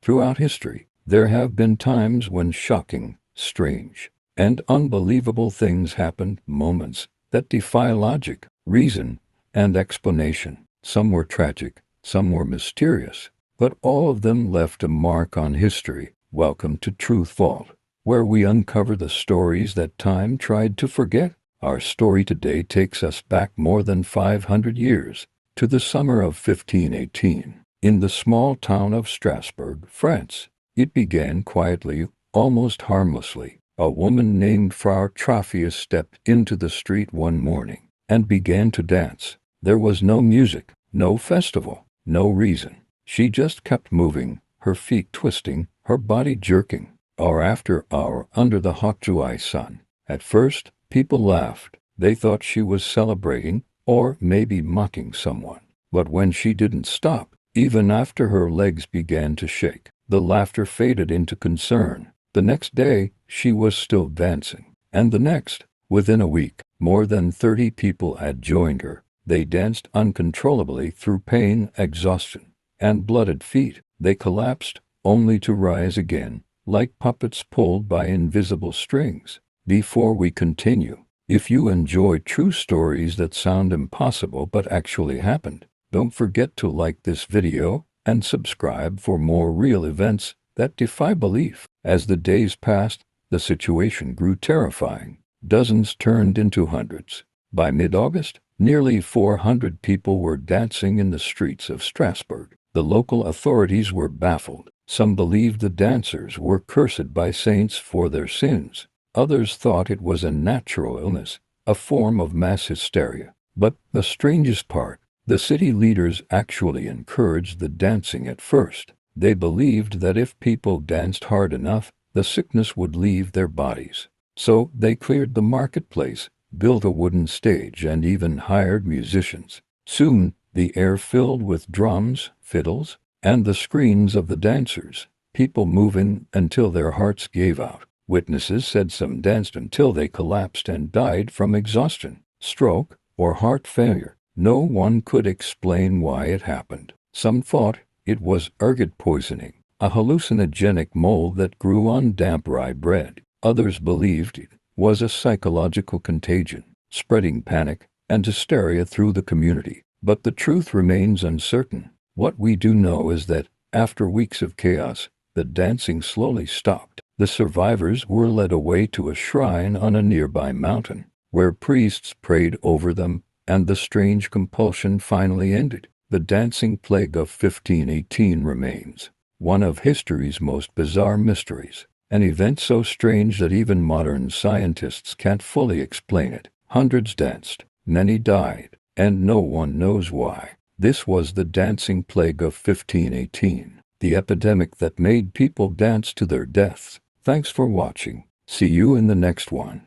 Throughout history, there have been times when shocking, strange, and unbelievable things happened, moments that defy logic, reason, and explanation. Some were tragic, some were mysterious, but all of them left a mark on history. Welcome to Truth Vault, where we uncover the stories that time tried to forget. Our story today takes us back more than 500 years, to the summer of 1518. In the small town of Strasbourg, France, it began quietly, almost harmlessly. A woman named Frau Trophius stepped into the street one morning and began to dance. There was no music, no festival, no reason. She just kept moving, her feet twisting, her body jerking, hour after hour under the hot July sun. At first, people laughed. They thought she was celebrating, or maybe mocking someone. But when she didn't stop, even after her legs began to shake, the laughter faded into concern. The next day, she was still dancing. And the next, within a week, more than 30 people had joined her. They danced uncontrollably through pain, exhaustion, and blooded feet. They collapsed, only to rise again, like puppets pulled by invisible strings. Before we continue, if you enjoy true stories that sound impossible but actually happened, don't forget to like this video and subscribe for more real events that defy belief. As the days passed, the situation grew terrifying. Dozens turned into hundreds. By mid-August, nearly 400 people were dancing in the streets of Strasbourg. The local authorities were baffled. Some believed the dancers were cursed by saints for their sins. Others thought it was a natural illness, a form of mass hysteria. But the strangest part, the city leaders actually encouraged the dancing at first. They believed that if people danced hard enough, the sickness would leave their bodies. So they cleared the marketplace, built a wooden stage, and even hired musicians. Soon, the air filled with drums, fiddles, and the screams of the dancers, people moving until their hearts gave out. Witnesses said some danced until they collapsed and died from exhaustion, stroke, or heart failure. No one could explain why it happened. Some thought it was ergot poisoning, a hallucinogenic mold that grew on damp rye bread. Others believed it was a psychological contagion, spreading panic and hysteria through the community. But the truth remains uncertain. What we do know is that, after weeks of chaos, the dancing slowly stopped. The survivors were led away to a shrine on a nearby mountain, where priests prayed over them, and the strange compulsion finally ended. The dancing plague of 1518 remains one of history's most bizarre mysteries, an event so strange that even modern scientists can't fully explain it. Hundreds danced, many died, and no one knows why. This was the dancing plague of 1518, the epidemic that made people dance to their deaths. Thanks for watching. See you in the next one.